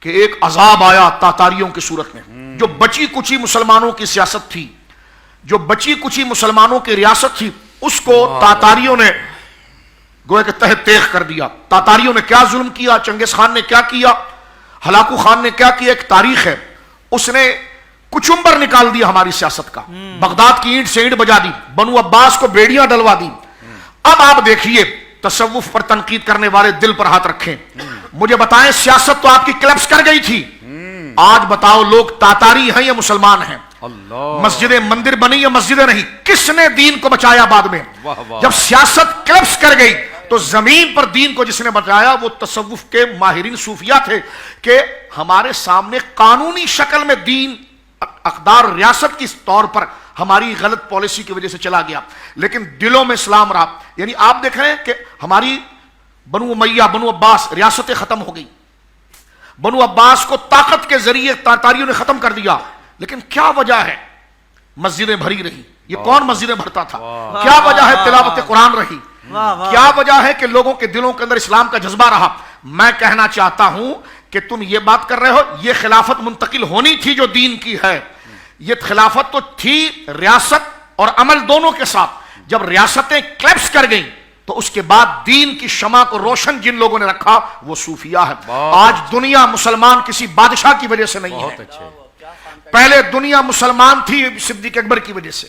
کہ ایک عذاب آیا تاتاریوں کی صورت میں. جو بچی کچی مسلمانوں کی سیاست تھی, جو بچی کچی مسلمانوں کی ریاست تھی, اس کو تاتاریوں نے گویا کہ تہ تیغ کر دیا. تاتاریوں نے کیا ظلم کیا, چنگیز خان نے کیا کیا, ہلاکو خان نے کیا کیا, ایک تاریخ ہے. اس نے کچمبر نکال دیا ہماری سیاست کا, بغداد کی اینٹ سے اینٹ بجا دی, بنو عباس کو بیڑیاں ڈلوا دی. اب آپ دیکھیے, تصوف پر تنقید کرنے والے دل پر ہاتھ رکھیں, مجھے بتائیں سیاست تو آپ کی کلپس کر گئی تھی, آج بتاؤ لوگ تاتاری ہیں یا مسلمان ہیں؟ مسجدیں مندر بنی یا مسجدیں نہیں؟ کس نے دین کو بچایا بعد میں؟ جب سیاست کلپس کر گئی تو زمین پر دین کو جس نے بچایا وہ تصوف کے ماہرین صوفیہ تھے کہ ہمارے سامنے قانونی شکل میں دین اقدار ریاست کی طور پر ہماری غلط پالیسی کی وجہ سے چلا گیا, لیکن دلوں میں اسلام رہا. یعنی آپ دیکھ رہے ہیں کہ ہماری بنو امیہ, بنو عباس ریاستیں ختم ہو گئی, بنو عباس کو طاقت کے ذریعے تاتاریوں نے ختم کر دیا. لیکن کیا وجہ ہے؟ مسجدیں بھری رہی. یہ کون مسجدیں بھرتا تھا؟ کیا وجہ ہے؟ تلاوت قرآن رہی. کیا وجہ ہے کہ لوگوں کے دلوں کے اندر اسلام کا جذبہ رہا؟ میں کہنا چاہتا ہوں کہ تم یہ بات کر رہے ہو, یہ خلافت منتقل ہونی تھی جو دین کی ہے. یہ خلافت تو تھی ریاست اور عمل دونوں کے ساتھ. جب ریاستیں کلیپس کر گئیں تو اس کے بعد دین کی شمع کو روشن جن لوگوں نے رکھا وہ صوفیہ ہے. آج دنیا مسلمان کسی بادشاہ کی وجہ سے نہیں ہے. پہلے دنیا مسلمان تھی صدیق اکبر کی وجہ سے,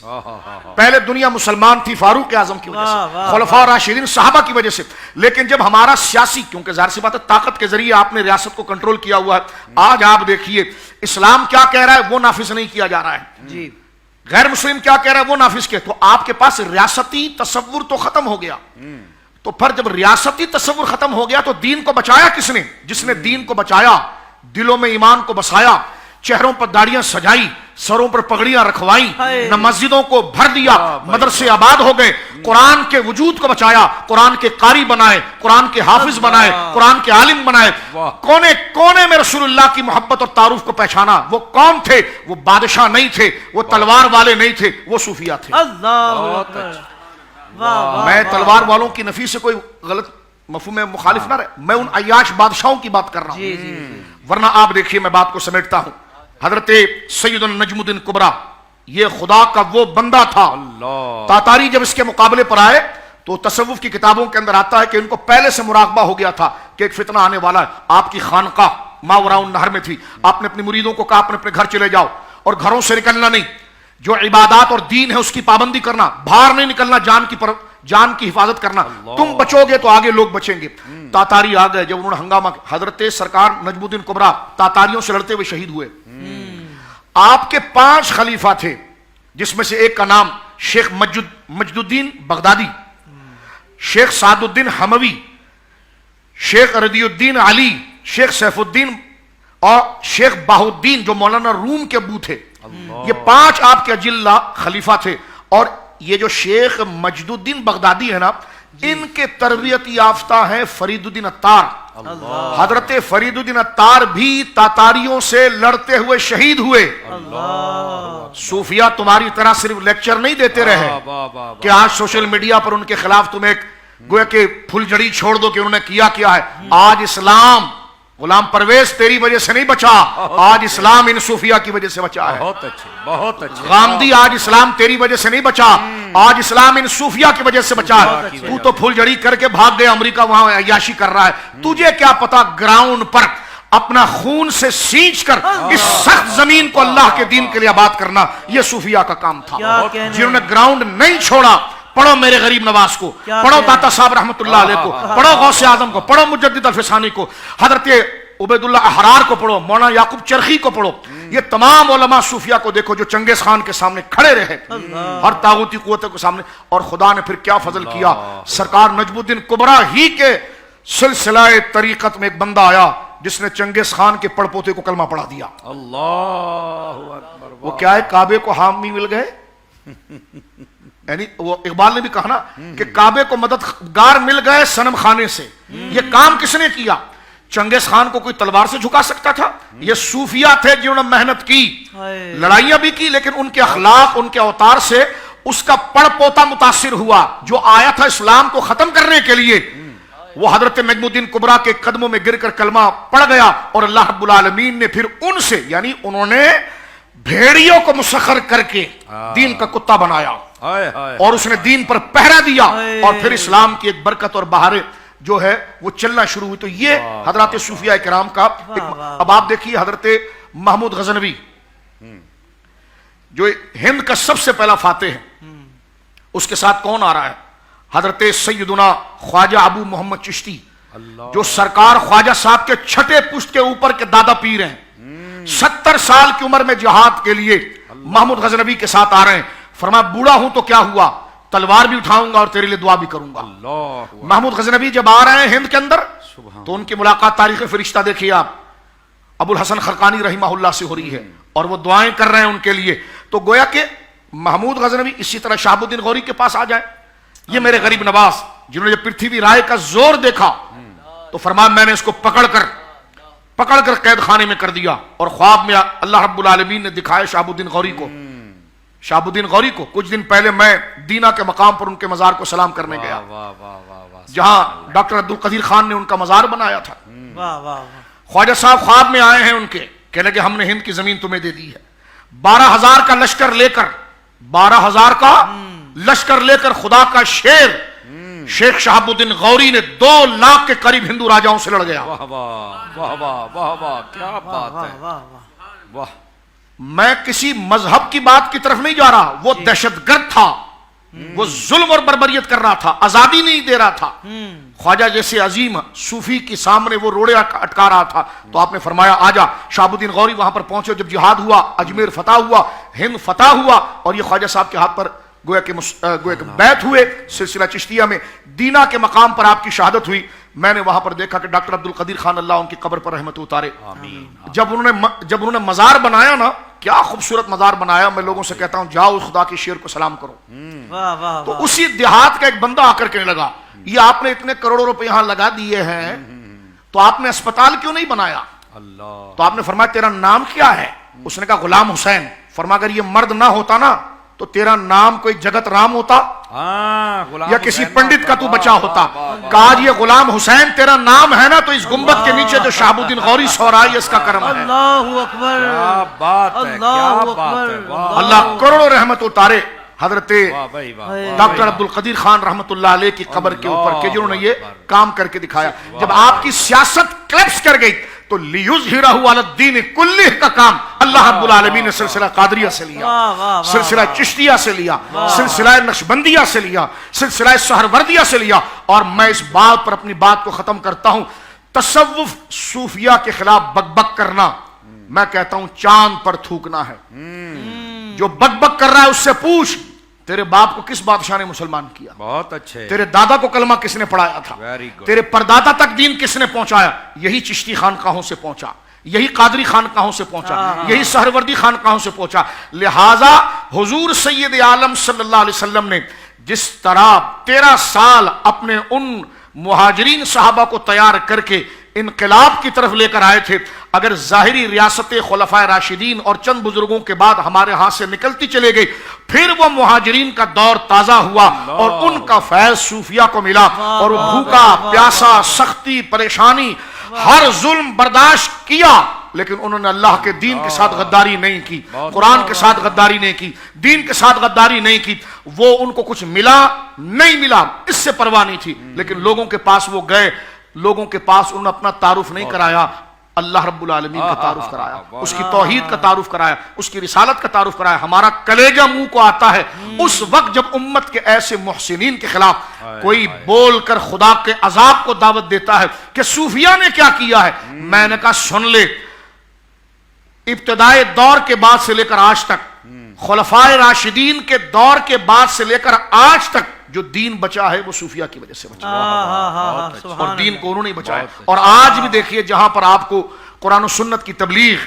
پہلے دنیا مسلمان تھی فاروق اعظم کی وجہ سے, خلفاء راشدین صحابہ کی وجہ سے. لیکن جب ہمارا سیاسی, کیونکہ ظاہر سی بات ہے طاقت کے ذریعے آپ نے ریاست کو کنٹرول کیا ہوا ہے, آج آپ دیکھیے اسلام کیا کہہ رہا ہے وہ نافذ نہیں کیا جا رہا ہے, غیر مسلم کیا کہہ رہا ہے وہ نافذ کیا. تو آپ کے پاس ریاستی تصور تو ختم ہو گیا. تو پھر جب ریاستی تصور ختم ہو گیا تو دین کو بچایا کس نے؟ جس نے دین کو بچایا, دلوں میں ایمان کو بسایا, چہروں پر داڑیاں سجائی, سروں پر پگڑیاں رکھوائیں, نہ مسجدوں کو بھر دیا, مدرسے آباد ہو گئے, قرآن کے وجود کو بچایا, قرآن کے قاری بنائے, قرآن کے حافظ بنائے, قرآن کے عالم بنائے, کونے کونے میں رسول اللہ کی محبت اور تعارف کو پہچانا. وہ کون تھے؟ وہ بادشاہ نہیں تھے, وہ تلوار والے نہیں تھے, وہ صوفیہ تھے. میں تلوار والوں کی نفی سے کوئی غلط مفہوم میں مخالف نہ رہے, میں ان عیاش بادشاہوں کی بات کر رہا ہوں. ورنہ آپ دیکھیے, میں بات کو سمیٹتا ہوں, حضرت سید النجم الدین کبریٰ یہ خدا کا وہ بندہ تھا. تاتاری جب اس کے مقابلے پر آئے تو تصوف کی کتابوں کے اندر آتا ہے کہ ان کو پہلے سے مراقبہ ہو گیا تھا کہ ایک فتنہ آنے والا ہے. آپ کی خانقاہ ماوراء النہر میں تھی, آپ نے اپنے مریدوں کو کہا اپنے اپنے گھر چلے جاؤ اور گھروں سے نکلنا نہیں, جو عبادات اور دین ہے اس کی پابندی کرنا, باہر نہیں نکلنا, جان کی حفاظت کرنا, تم بچو گے تو آگے لوگ بچیں گے. تاتاری آ گئے, جب انہوں نے ہنگامہ, حضرت سرکار نجم الدین کبریٰ تاتاریوں سے لڑتے ہوئے شہید ہوئے. آپ کے 5 خلیفہ تھے جس میں سے ایک کا نام شیخ مجد الدین بغدادی, شیخ سعد الدین حموی, شیخ رضی الدین علی, شیخ سیف الدین اور شیخ بہاء الدین جو مولانا روم کے ابو تھے. یہ 5 آپ کے اجلہ خلیفہ تھے. اور یہ جو شیخ مجد الدین بغدادی ہے نا, ان کے تربیت یافتہ ہیں فرید الدین عطار. حضرت فرید الدین عطار بھی تاتاریوں سے لڑتے ہوئے شہید ہوئے. صوفیہ تمہاری طرح صرف لیکچر نہیں دیتے رہے کہ آج سوشل میڈیا پر ان کے خلاف تم ایک گویا کہ پھل جڑی چھوڑ دو کہ انہوں نے کیا ہے. آج اسلام غلام پرویز تیری وجہ سے نہیں بچا, آج اسلام ان صوفیہ کی وجہ سے بچا ہے. بہت اچھے. غامدی آج اسلام تیری وجہ سے نہیں بچا, آج اسلام ان صوفیہ کی وجہ سے بچا ہے. تو تو پھل جڑی کر کے بھاگ گیا امریکہ, وہاں عیاشی کر رہا ہے. تجھے کیا پتا گراؤنڈ پر اپنا خون سے سینچ کر اس سخت زمین کو اللہ کے دین کے لیے آباد کرنا یہ صوفیہ کا کام تھا. جنہوں نے گراؤنڈ نہیں چھوڑا, پڑھو میرے غریب نواز کو, پڑھو داتا صاحب رحمت اللہ علیہ کو, پڑھو غوث اعظم کو, پڑھو مجدد الفسانی کو, حضرت عبید اللہ احرار کو پڑھو, مولانا یعقوب چرخی کو پڑھو. یہ تمام علماء صوفیہ کو دیکھو جو چنگیز خان کے سامنے کھڑے رہے, ہر طاغوتی قوتوں کے سامنے. اور خدا نے پھر کیا فضل کیا, سرکار نجم الدین کبریٰ ہی کے سلسلہ طریقت میں ایک بندہ آیا جس نے چنگیز خان کے پڑ پوتے کو کلمہ پڑھا دیا. اللہ اکبر. وہ کیا ہے, کعبے کو حامی مل گئے. یعنی وہ اقبال نے بھی کہا نا کہ کعبے کو مددگار مل گئے صنم خانے سے. یہ کام کس نے کیا؟ چنگیز خان کو کوئی تلوار سے جھکا سکتا تھا؟ یہ صوفیہ تھے جنہوں نے محنت کی, لڑائیاں بھی کی, لیکن ان کے اخلاق, ان کے اوتار سے اس کا پڑ پوتا متاثر ہوا جو آیا تھا اسلام کو ختم کرنے کے لیے. वो हजरत नजमुद्दीन कुबरा के कदमों में गिरकर कलमा पढ़ गया और अल्लाह रब्बुल आलमीन ने फिर उनसे, यानी उन्होंने भेड़ियों को मुसखर करके दीन का कुत्ता बनाया और उसने दीन पर पहरा दिया और फिर इस्लाम की एक बरकत और बहारें जो है वो चलना शुरू हुई। तो ये हजरत सूफिया किराम का अब आप देखिए हजरत महमूद गजनवी जो हिंद का सबसे पहला फातेह है, उसके साथ कौन आ रहा है? हजरत सैयदुना ख्वाजा अबू मोहम्मद चिश्ती, जो सरकार ख्वाजा साहब के छठे पुश्त के ऊपर के दादा पीर हैं। 70 साल की उम्र में जिहाद के लिए महमूद गजनवी के साथ आ रहे हैं। फरमाया बूढ़ा हूं तो क्या हुआ, तलवार भी उठाऊंगा और तेरे लिए दुआ भी करूंगा। महमूद गजनवी जब आ रहे हैं हिंद के अंदर तो उनकी मुलाकात तारीख फरिश्ता देखिए आप, अबुल हसन खरकानी रहीमहुल्लाह से हो रही है और वो दुआएं कर रहे हैं उनके लिए। तो गोया के महमूद गजनवी इसी तरह शहाबुद्दीन गौरी के पास आ जाए। ये मेरे गरीब नवाज जिन्होंने जब पृथ्वी राय का जोर देखा तो फरमाया मैंने इसको पकड़कर कैद खाने में कर दिया और ख्वाब में अल्लाह रब्बुल आलमीन ने दिखाया शहाबुद्दीन गौरी को। कुछ दिन पहले मैं दीना के मकाम पर उनके मजार को सलाम करने गया, जहां डॉक्टर अब्दुल कदीर खान ने उनका मजार बनाया था। ख्वाजा साहब ख्वाब में आए हैं उनके, कहने लगे हमने हिंद की जमीन तुम्हें दे दी है। 12,000 का लश्कर लेकर खुदा का शेर शेख शहाबुद्दीन गौरी ने 2 लाख के करीब हिंदू राजाओं से लड़ गया। वाह वाह वाह वाह वाह, क्या बात है, वाह। मैं किसी मजहब की बात की तरफ नहीं जा रहा, वो दहशतगर्द था, वो जुल्म और बर्बरियत कर रहा था, आजादी नहीं दे रहा था। ख्वाजा जैसे अजीम सूफी के सामने वो रोड़े अटका रहा था, तो आपने फरमाया आजा। शहाबुद्दीन गौरी वहां पर पहुंचे, जब जिहाद हुआ, अजमेर फतह हुआ, हिंद फतह हुआ और ये ख्वाजा साहब के हाथ पर गोया के बैत हुए। सिलसिला चिश्तिया में दीना के मकाम पर आपकी शहादत हुई। मैंने वहां पर देखा कि डॉक्टर अब्दुल कदीर खान अल्लाह उनकी कब्र पर रहमत उतारे। जब उन्होंने मजार बनाया ना, क्या खूबसूरत मजार बनाया। मैं लोगों से कहता हूं जाओ खुदा के शेर को सलाम करो। तो उसी देहात का एक बंदा आकर कहने लगा ये आपने इतने करोड़ों रुपए यहां लगा दिए हैं तो आपने अस्पताल क्यों नहीं बनाया? तो आपने फरमाया तेरा नाम क्या है? उसने कहा गुलाम हुसैन। फरमाया अगर ये मर्द ना होता ना तो तेरा नाम कोई जगत राम होता या किसी पंडित का तू बचा होता। कहा ये गुलाम हुसैन तेरा नाम है ना, तो इस गुंबद के नीचे जो शहाबुद्दीन गौरी सो रहा है इसका करम है। क्या बात है, क्या बात है, अल्लाह करोड़ों रहमत उतारे हजरत डॉक्टर अब्दुल कदीर खान रहमतुल्लाह अलैह की कब्र के ऊपर, के जिन्होंने ये काम करके दिखाया। जब आपकी सियासत क्लैप्स कर गई तो लियुज़हिरहु अलद्दीन कुल्लिह का काम अल्लाह रब्बुल आलमीन ने सिलसिला कादरिया से लिया, सिलसिला चिश्तिया से लिया, सिलसिला नक्शबंदिया से लिया, सिलसिला सहरवर्दिया से लिया। और मैं इस बात पर अपनी बात को खत्म करता हूं, तसव्वुफ सूफिया के खिलाफ बकबक करना, मैं कहता हूं चांद पर थूकना है। जो बकबक कर रहा है उससे पूछ तेरे बाप को किस बादशाह ने मुसलमान किया? बहुत अच्छे। तेरे दादा को कलमा किसने पढ़ाया था? तेरे परदादा तक दीन किसने पहुंचाया? यही चिश्ती खानकाहों से पहुंचा, यही कादरी खानकाहों से पहुंचा, यही सहरवर्दी खानकाहों से पहुंचा। लिहाजा हुजूर सैयद आलम सल्लल्लाहु अलैहि वसल्लम ने जिस तरह 13 साल अपने उन मुहाजिरीन सहाबा को तैयार करके इनकलाब की तरफ लेकर आए थे, अगर जाहिरी रियासत खुलफाए राशिदीन और चंद बुजुर्गों के बाद हमारे हाथ से निकलती चले गई, फिर वो मुहाजिरीन का दौर ताजा हुआ और उनका फैज सूफिया को मिला और भूखा प्यासा सख्ती परेशानी हर जुल्म बर्दाश्त किया, लेकिन उन्होंने अल्लाह के दीन के साथ गद्दारी नहीं की, कुरान के साथ गद्दारी नहीं की, दीन के साथ गद्दारी नहीं की। वो उनको कुछ मिला नहीं मिला इससे परवाह नहीं थी, लेकिन लोगों के पास वो गए, लोगों के पास उन्होंने अपना तारुफ नहीं कराया, अल्लाह रब्बुल आलमीन का तारुफ कराया, उसकी तौहीद का तारुफ कराया, उसकी रिसालत का तारुफ कराया। हमारा कलेजा मुंह को आता है उस वक्त जब उम्मत के ऐसे मुहसिनीन के खिलाफ कोई बोलकर खुदा के अजाब को दावत देता है कि सूफिया ने क्या किया है। मैंने कहा सुन ले, इब्तिदाई दौर के बाद से लेकर आज तक, खुलफाए राशिदीन के दौर के बाद से लेकर आज तक जो दीन बचा है वो सूफिया की वजह से बचा और दीन को उन्होंने बचाया। और आज भी देखिए जहां पर आपको कुरान और सुन्नत की तबलीग,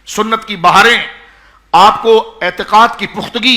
सुन्नत की बहारें, आपको एतकाद की पुख्तगी,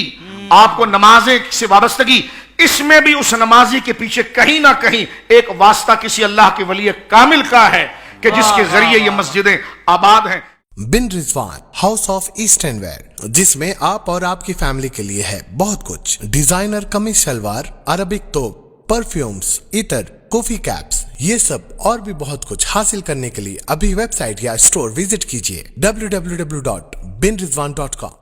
आपको नमाजें से वाबस्तगी, इसमें भी उस नमाजी के पीछे कहीं ना कहीं एक वास्ता किसी अल्लाह के वली कामिल का है कि जिसके जरिए ये मस्जिदें आबाद हैं। बिन Rizwan house of eastern wear, जिसमें आप और आपकी फैमिली के लिए है बहुत कुछ। डिजाइनर कमीज शलवार, अरबिक तोप, परफ्यूम्स, इतर, कॉफी कैप्स, ये सब और भी बहुत कुछ हासिल करने के लिए अभी वेबसाइट या स्टोर विजिट कीजिए www.binrizwan.com।